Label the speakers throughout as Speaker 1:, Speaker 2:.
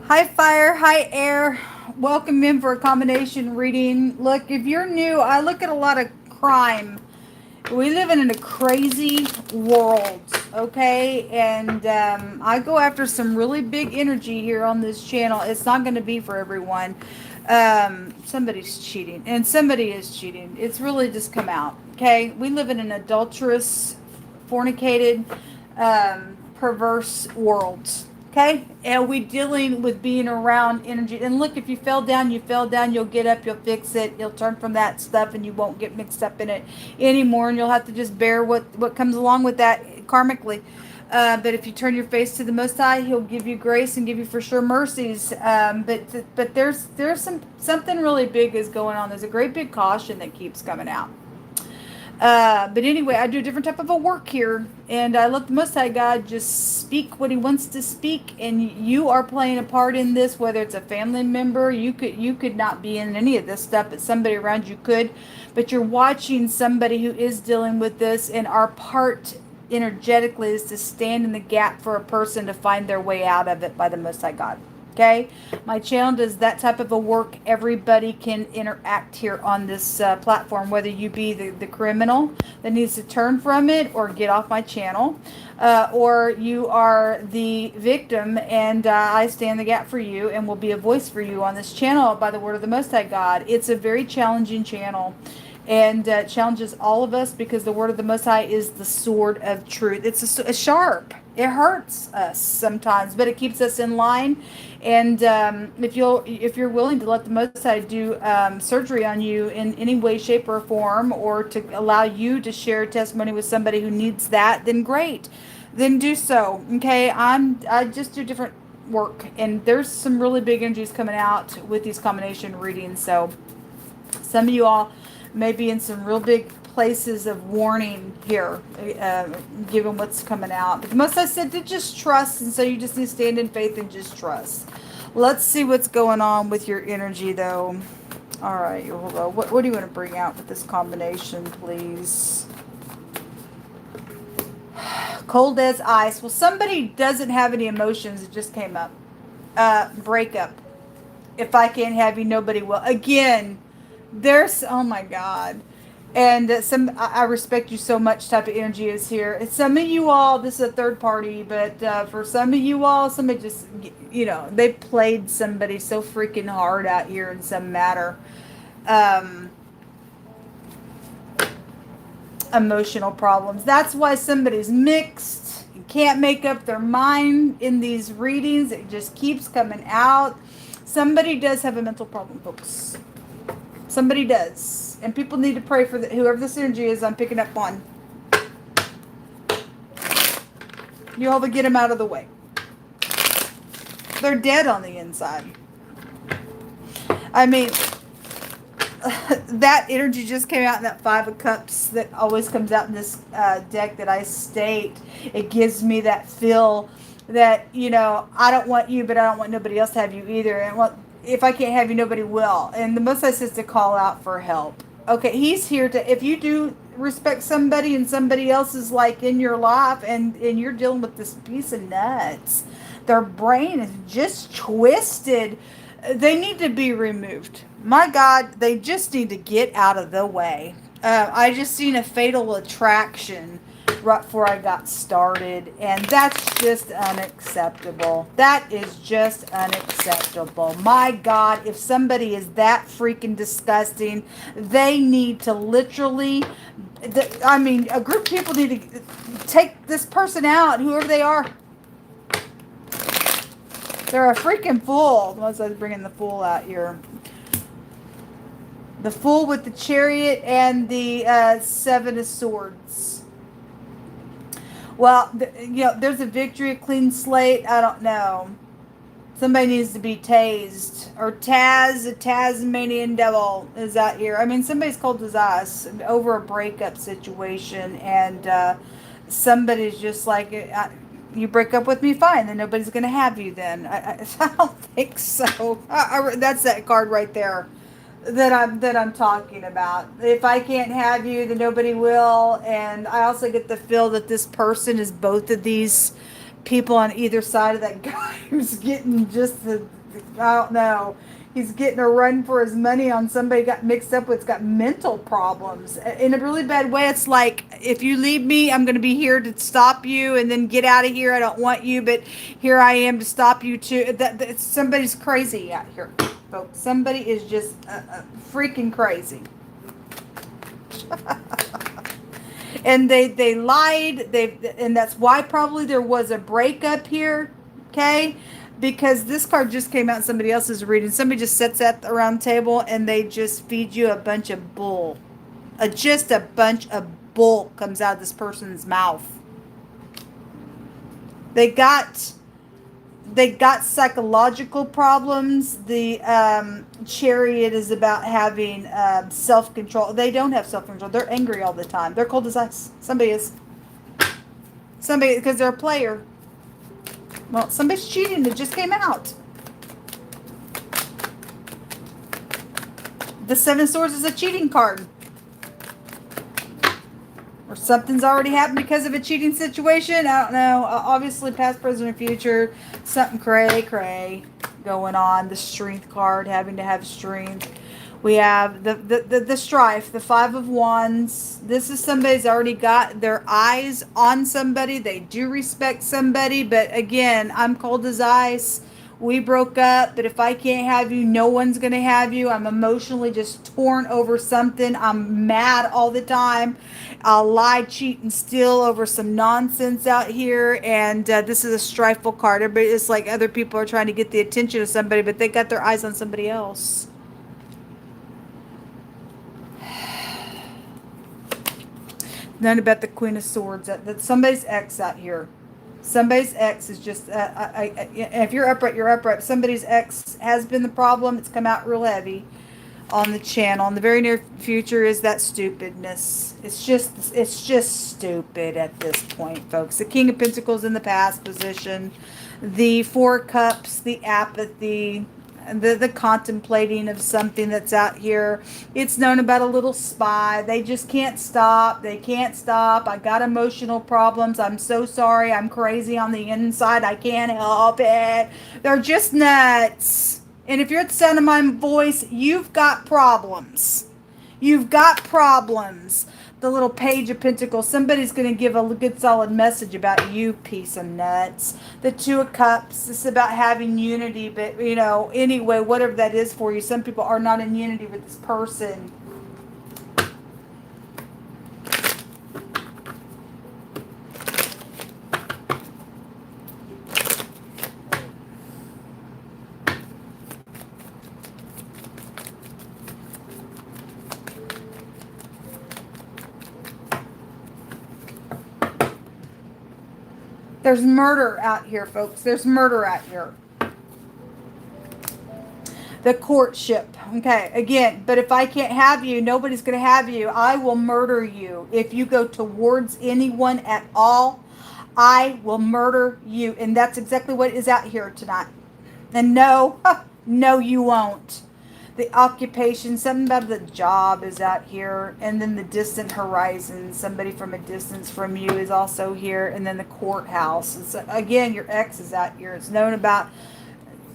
Speaker 1: Hi, fire. Hi, air. Welcome in for a combination reading. Look, if you're new, I look at a lot of crime. We live in a crazy world, okay? And I go after some really big energy here on this channel. It's not going to be for everyone. Somebody's cheating, and somebody is cheating. It's really just come out, okay? We live in an adulterous, fornicated, perverse world. Okay, and we dealing with being around energy. And look, if you fell down, you fell down. You'll get up. You'll fix it. You'll turn from that stuff, and you won't get mixed up in it anymore. And you'll have to just bear what comes along with that karmically. But if you turn your face to the Most High, He'll give you grace and give you for sure mercies. But there's something really big is going on. There's a great big caution that keeps coming out. But anyway, I do a different type of a work here, and I let the Most High God just speak what He wants to speak, and you are playing a part in this. Whether it's a family member, you could not be in any of this stuff, but somebody around you could. But you're watching somebody who is dealing with this, and our part energetically is to stand in the gap for a person to find their way out of it by the Most High God. Okay, my channel does that type of a work. Everybody can interact here on this platform, whether you be the criminal that needs to turn from it or get off my channel, or you are the victim, and I stand the gap for you and will be a voice for you on this channel by the word of the Most High God. It's a very challenging channel, and challenges all of us because the word of the Most High is the sword of truth. It's a sharp. It hurts us sometimes, but it keeps us in line. And if you're willing to let the Most High do surgery on you in any way, shape, or form, or to allow you to share testimony with somebody who needs that, then great. Then do so. Okay, I just do different work, and there's some really big energies coming out with these combination readings. So some of you all may be in some real big places of warning here, given what's coming out. But the Most I said to just trust, and so you just need to stand in faith and just trust. Let's see what's going on with your energy, though. All right, here we'll go. What do you want to bring out with this combination, please? Cold as ice. Well, somebody doesn't have any emotions. It just came up. Breakup. If I can't have you, nobody will. Again, there's, oh my God. And I respect you so much type of energy is here. And some of you all, this is a third party, but for some of you all, somebody just, they played somebody so freaking hard out here in some matter. Emotional problems. That's why somebody's mixed. You can't make up their mind in these readings. It just keeps coming out. Somebody does have a mental problem, folks. Somebody does. And people need to pray for whoever this energy is I'm picking up on. You all to get them out of the way. They're dead on the inside. I mean, that energy just came out in that Five of Cups that always comes out in this deck that I state. It gives me that feel that, I don't want you, but I don't want nobody else to have you either. And if I can't have you, nobody will. And the Most High says to call out for help. Okay, He's here to, if you do respect somebody and somebody else is like in your life and you're dealing with this piece of nuts, their brain is just twisted, they need to be removed. My God, they just need to get out of the way. I just seen a fatal attraction right before I got started, and that's just unacceptable. That is just unacceptable. My God, if somebody is that freaking disgusting, they need to literally, a group of people need to take this person out, whoever they are. They're a freaking fool. Unless I was bringing the fool out here. The Fool with the Chariot and the Seven of Swords. Well, there's a victory, a clean slate. I don't know. Somebody needs to be tased. Or Taz, a Tasmanian devil is out here. I mean, somebody's cold as ice over a breakup situation. And somebody's just like, you break up with me, fine. Then nobody's going to have you then. I don't think so. That's that card right there that I'm talking about. If I can't have you, then nobody will. And I also get the feel that this person is both of these people on either side of that guy who's getting just the I don't know. He's getting a run for his money on somebody got mixed up with, got mental problems in a really bad way. It's like, if you leave me, I'm going to be here to stop you, and then get out of here. I don't want you, but here I am to stop you too. Somebody's crazy out here, folks. Somebody is just freaking crazy. And they lied. And that's why probably there was a breakup here. Okay. Because this card just came out and somebody else is reading. Somebody just sits at the round table and they just feed you a bunch of bull. Just a bunch of bull comes out of this person's mouth. They got psychological problems. The Chariot is about having self-control. They don't have self-control. They're angry all the time. They're cold as ice. Somebody is. Somebody, because they're a player. Well, somebody's cheating. It just came out. The Seven of Swords is a cheating card. Or something's already happened because of a cheating situation. I don't know. Obviously, past, present, or future. Something cray going on. The Strength card, having to have strength. We have the Strife, the Five of Wands. This is somebody's already got their eyes on somebody. They do respect somebody. But again, I'm cold as ice. We broke up, but if I can't have you, no one's going to have you. I'm emotionally just torn over something. I'm mad all the time. I'll lie, cheat, and steal over some nonsense out here. And this is a strifeful card. It's like other people are trying to get the attention of somebody, but they got their eyes on somebody else. None about the Queen of Swords. That somebody's ex out here. Somebody's ex is just, if you're upright, you're upright. Somebody's ex has been the problem. It's come out real heavy on the channel. In the very near future is that stupidness. It's just stupid at this point, folks. The King of Pentacles in the past position. The Four Cups, the apathy, the contemplating of something that's out here. It's known about a little spy. They just can't stop. They can't stop. I got emotional problems. I'm so sorry. I'm crazy on the inside. I can't help it. They're just nuts. And if you're at the sound of my voice, you've got problems. You've got problems. The little Page of Pentacles. Somebody's going to give a good solid message about you, piece of nuts. The Two of Cups. It's about having unity. But, you know, anyway, whatever that is for you. Some people are not in unity with this person. There's murder out here, folks. There's murder out here. The courtship. Okay, again, but if I can't have you, nobody's going to have you. I will murder you. If you go towards anyone at all, I will murder you. And that's exactly what is out here tonight. And no, no, you won't. The occupation, something about the job is out here. And then the distant horizon, somebody from a distance from you is also here. And then the courthouse. And so, again, your ex is out here. It's known about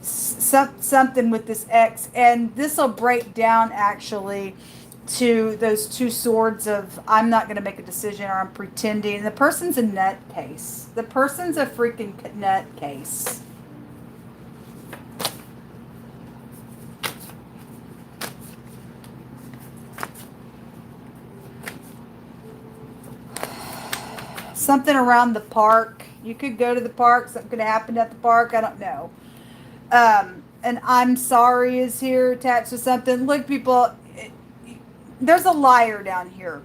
Speaker 1: something with this ex. And this will break down, actually, to those two swords of I'm not going to make a decision or I'm pretending. The person's a nutcase. The person's a freaking nutcase. Something around the park. You could go to the park. Something could happen at the park. I don't know. And I'm sorry is here attached to something. Look, people, there's a liar down here.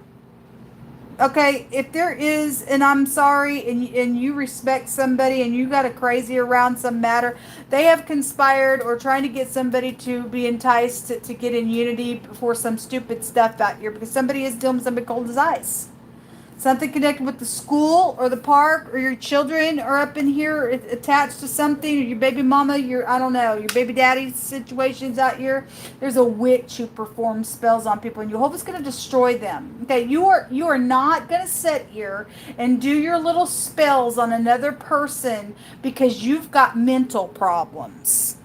Speaker 1: Okay, if there is, and I'm sorry, and you respect somebody, and you got a crazy around some matter, they have conspired or trying to get somebody to be enticed to get in unity for some stupid stuff out here, because somebody is dealing with somebody cold as ice. Something connected with the school or the park or your children are up in here attached to something, or your baby mama, I don't know, your baby daddy situations out here. There's a witch who performs spells on people, and you hope it's going to destroy them. Okay, you are not going to sit here and do your little spells on another person because you've got mental problems.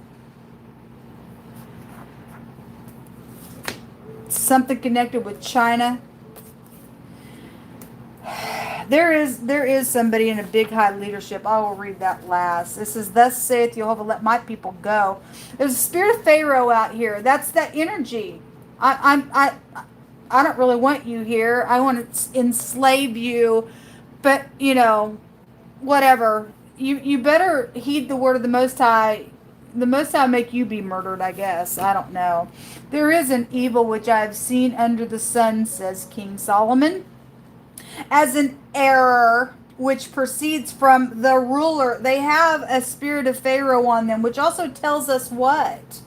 Speaker 1: something connected with China. There is somebody in a big high leadership. I will read that last. It says, "Thus saith Jehovah, let my people go." There's a spirit of Pharaoh out here. That's that energy. I don't really want you here. I want to enslave you, but whatever. You better heed the word of the Most High. The Most High make you be murdered, I guess. I don't know. There is an evil which I have seen under the sun, says King Solomon, as an error which proceeds from the ruler. They have a spirit of Pharaoh on them, which also tells us what?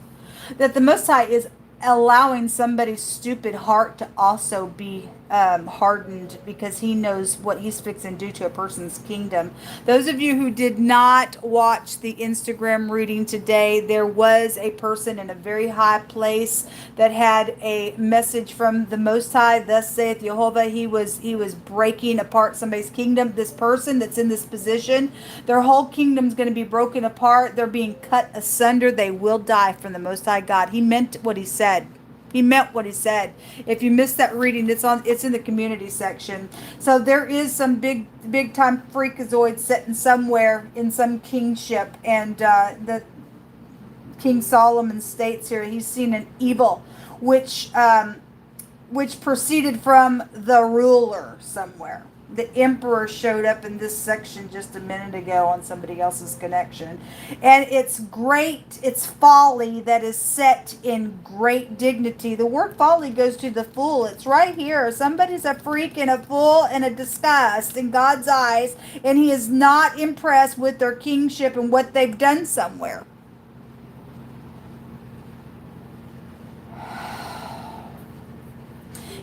Speaker 1: That the Most High is allowing somebody's stupid heart to also be hardened, because he knows what he's fixing to do to a person's kingdom. Those of you who did not watch the Instagram reading today, there was a person in a very high place that had a message from the Most High. Thus saith Jehovah. He was breaking apart somebody's kingdom. This person that's in this position, their whole kingdom's going to be broken apart. They're being cut asunder. They will die from the Most High God. He meant what he said. He meant what he said. If you missed that reading, it's in the community section. So there is some big time freakazoid sitting somewhere in some kingship, and the King Solomon states here he's seen an evil which proceeded from the ruler somewhere. The emperor showed up in this section just a minute ago on somebody else's connection. And it's folly that is set in great dignity. The word folly goes to the fool. It's right here. Somebody's a freak and a fool and a disgust in God's eyes, and he is not impressed with their kingship and what they've done somewhere.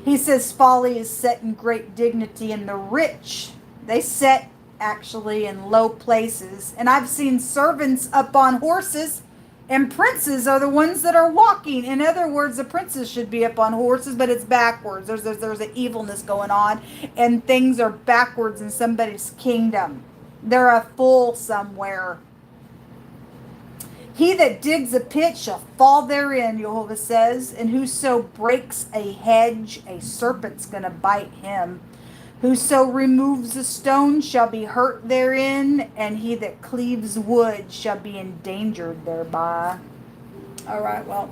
Speaker 1: He says folly is set in great dignity, and the rich, they set actually in low places. And I've seen servants up on horses, and princes are the ones that are walking. In other words, the princes should be up on horses, but it's backwards. There's an evilness going on, and things are backwards in somebody's kingdom. They're a fool somewhere. He that digs a pit shall fall therein, Jehovah says, and whoso breaks a hedge, a serpent's going to bite him. Whoso removes a stone shall be hurt therein, and he that cleaves wood shall be endangered thereby. All right, well,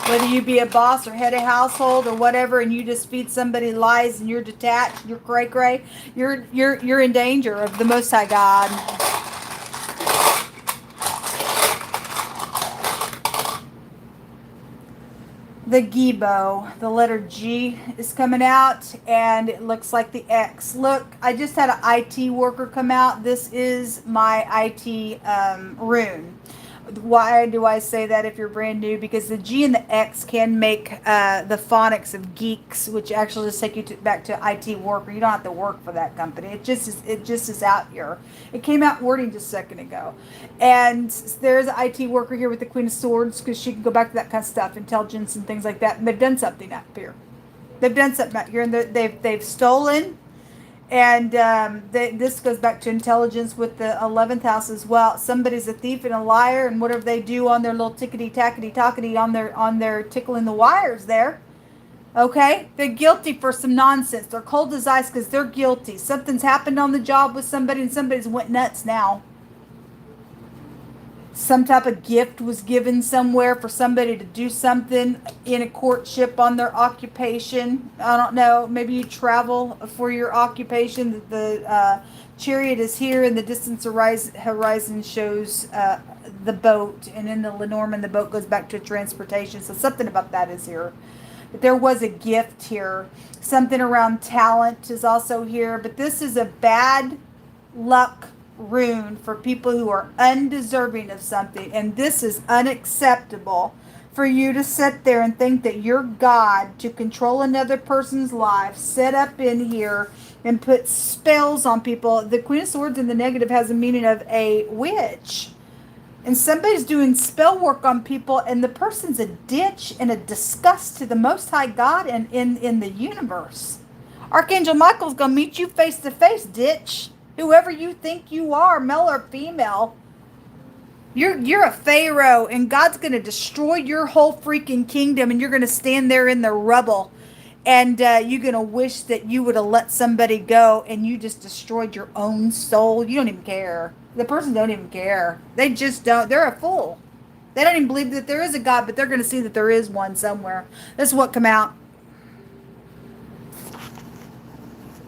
Speaker 1: whether you be a boss or head of household or whatever, and you just feed somebody lies and you're detached, you're cray-cray, you're in danger of the Most High God. The Gibo, the letter G is coming out, and it looks like the X. Look, I just had an IT worker come out. This is my IT rune. Why do I say that if you're brand new? Because the G and the X can make the phonics of geeks, which actually just take you back to IT worker. You don't have to work for that company. It just is out here. It came out wording just a second ago. And there's an IT worker here with the Queen of Swords, because she can go back to that kind of stuff, intelligence and things like that. And they've done something up here. They've done something out here, and they've stolen. And this goes back to intelligence with the 11th house as well. Somebody's a thief and a liar, and whatever they do on their little tickety-tackety-tockety on their tickling the wires there. Okay? They're guilty for some nonsense. They're cold as ice because they're guilty. Something's happened on the job with somebody, and somebody's went nuts now. Some type of gift was given somewhere for somebody to do something in a courtship on their occupation. I don't know. Maybe you travel for your occupation. The chariot is here, and the distance horizon shows the boat. And in the Lenormand, the boat goes back to transportation. So something about that is here. But there was a gift here. Something around talent is also here. But this is a bad luck rune for people who are undeserving of something, and this is unacceptable for you to sit there and think that you're God to control another person's life, set up in here and put spells on people. The Queen of Swords in the negative has a meaning of a witch, and somebody's doing spell work on people, and the person's a ditch and a disgust to the Most High God and in the universe. Archangel Michael's gonna meet you face to face, ditch. Whoever you think you are, male or female. You're a pharaoh, and God's going to destroy your whole freaking kingdom, and you're going to stand there in the rubble, and you're going to wish that you would have let somebody go, and you just destroyed your own soul. You don't even care. The person don't even care. They just don't. They're a fool. They don't even believe that there is a God, but they're going to see that there is one somewhere. That's what come out.